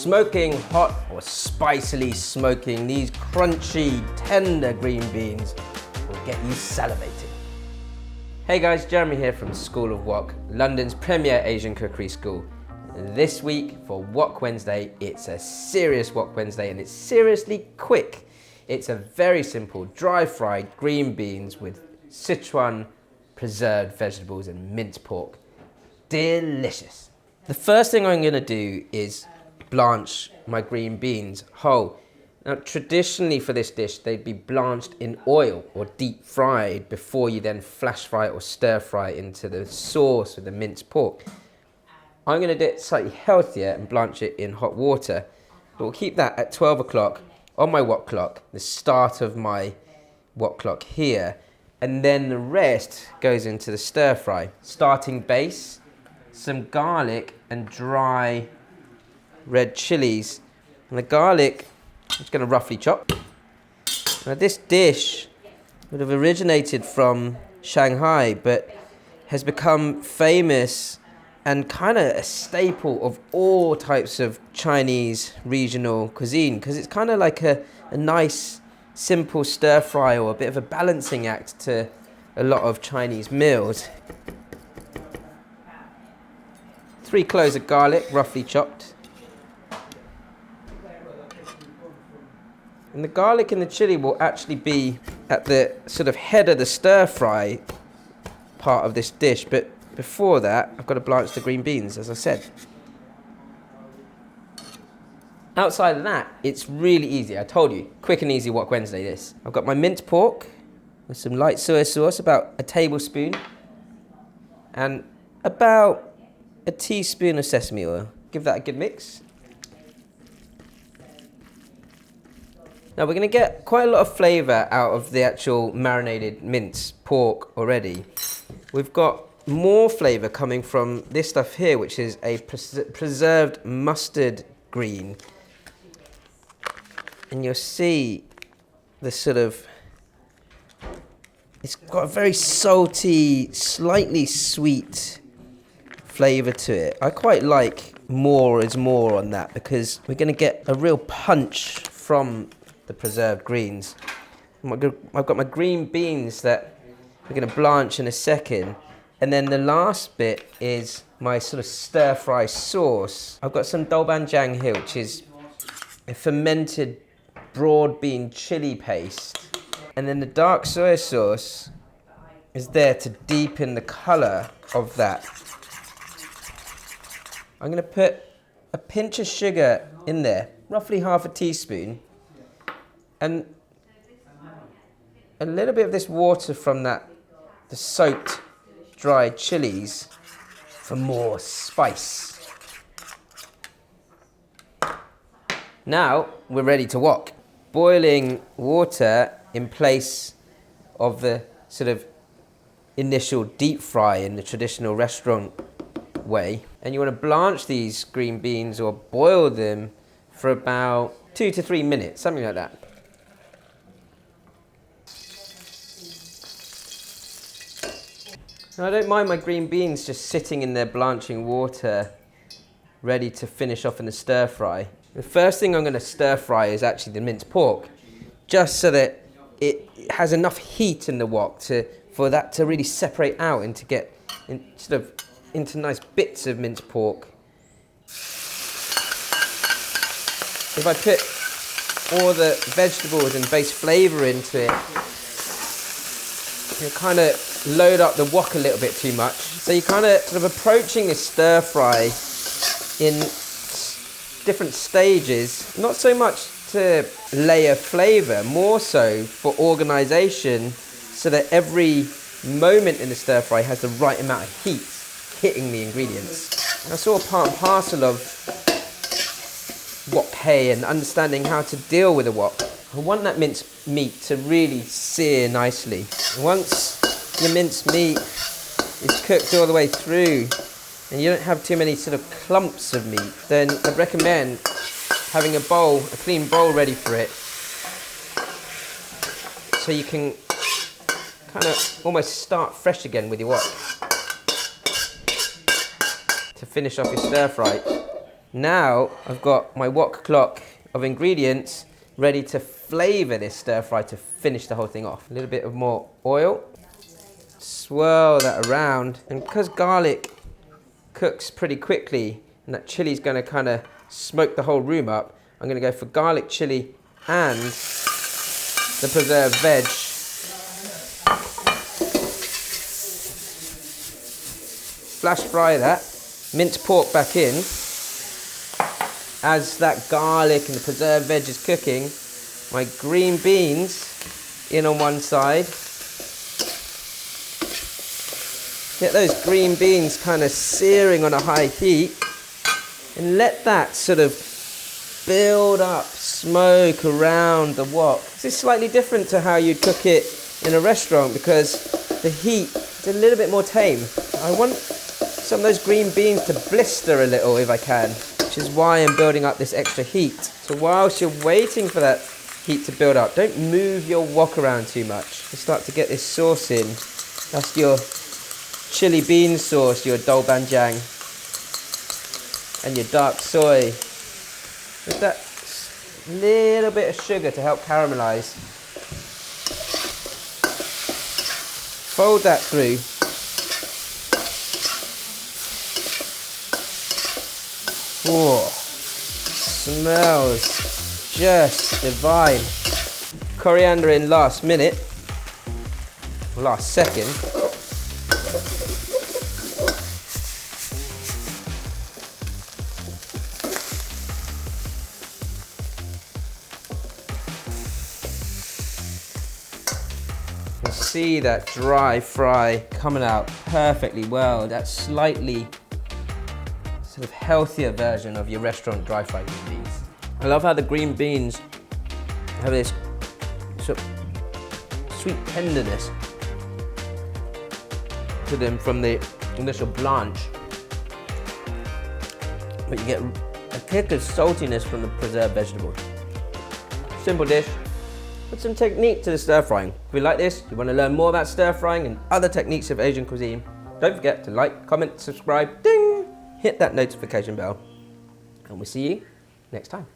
Smoking hot or spicily smoking, these crunchy, tender green beans will get you salivating. Hey guys, Jeremy here from School of Wok, London's premier Asian cookery school. This week for Wok Wednesday, it's a serious Wok Wednesday and it's seriously quick. It's a very simple dry fried green beans with Sichuan preserved vegetables and minced pork. Delicious. The first thing I'm going to do is blanch my green beans whole. Now traditionally for this dish they'd be blanched in oil or deep fried before you then flash fry or stir fry into the sauce with the minced pork. I'm going to do it slightly healthier and blanch it in hot water. But we'll keep that at 12 o'clock on my wok clock, the start of my wok clock here, and then the rest goes into the stir fry. Starting base, some garlic and dry red chillies. And the garlic, I'm just going to roughly chop. Now this dish would have originated from Shanghai, but has become famous and kind of a staple of all types of Chinese regional cuisine, because it's kind of like a nice, simple stir fry or a bit of a balancing act to a lot of Chinese meals. 3 cloves of garlic, roughly chopped. And the garlic and the chilli will actually be at the sort of head of the stir fry part of this dish, but before that, I've got to blanch the green beans, as I said. Outside of that, it's really easy. I told you, quick and easy Wok Wednesday this. I've got my minced pork with some light soy sauce, about a tablespoon, and about a teaspoon of sesame oil. Give that a good mix. Now we're going to get quite a lot of flavour out of the actual marinated minced pork already. We've got more flavour coming from this stuff here, which is a preserved mustard green. And you'll see the sort of, it's got a very salty, slightly sweet flavour to it. I quite like more is more on that because we're going to get a real punch from the preserved greens. I've got my green beans that we're going to blanch in a second. And then the last bit is my sort of stir fry sauce. I've got some doubanjiang here, which is a fermented broad bean chili paste. And then the dark soy sauce is there to deepen the colour of that. I'm going to put a pinch of sugar in there, roughly half a teaspoon, and a little bit of this water from the soaked dried chilies for more spice. Now we're ready to wok. Boiling water in place of the sort of initial deep fry in the traditional restaurant way. And you want to blanch these green beans or boil them for about 2 to 3 minutes, something like that. Now, I don't mind my green beans just sitting in their blanching water, ready to finish off in the stir fry. The first thing I'm going to stir fry is actually the minced pork, just so that it has enough heat in the wok for that to really separate out and to get into nice bits of minced pork. If I put all the vegetables and base flavour into it, you kind of load up the wok a little bit too much. So you're kind of sort of approaching this stir fry in different stages, not so much to layer flavour, more so for organisation, so that every moment in the stir fry has the right amount of heat hitting the ingredients. That's all part and parcel of wok hay and understanding how to deal with a wok. I want that minced meat to really sear nicely. Once your minced meat is cooked all the way through and you don't have too many sort of clumps of meat, then I'd recommend having a clean bowl ready for it, so you can kind of almost start fresh again with your wok to finish off your stir fry. Now I've got my wok clock of ingredients ready to flavor this stir fry to finish the whole thing off. A little bit of more oil. Swirl that around. And because garlic cooks pretty quickly and that chili's going to kind of smoke the whole room up, I'm going to go for garlic, chili and the preserved veg. Flash fry that. Minced pork back in. As that garlic and the preserved veg is cooking, my green beans in on one side. Get those green beans kind of searing on a high heat and let that sort of build up smoke around the wok. This is slightly different to how you'd cook it in a restaurant because the heat is a little bit more tame. I want some of those green beans to blister a little if I can, which is why I'm building up this extra heat. So whilst you're waiting for that heat to build up, don't move your wok around too much. You start to get this sauce in. That's your chili bean sauce, your doubanjiang, and your dark soy. With that little bit of sugar to help caramelize. Fold that through. Whoa, smells just divine. Coriander in last minute, last second. You see that dry fry coming out perfectly well. That slightly sort of healthier version of your restaurant dry fried green beans. I love how the green beans have this sort of sweet tenderness to them from the initial blanch. But you get a kick of saltiness from the preserved vegetables. Simple dish. Put some technique to the stir frying. If you like this, you want to learn more about stir frying and other techniques of Asian cuisine, don't forget to like, comment, subscribe, ding! Hit that notification bell, and we'll see you next time.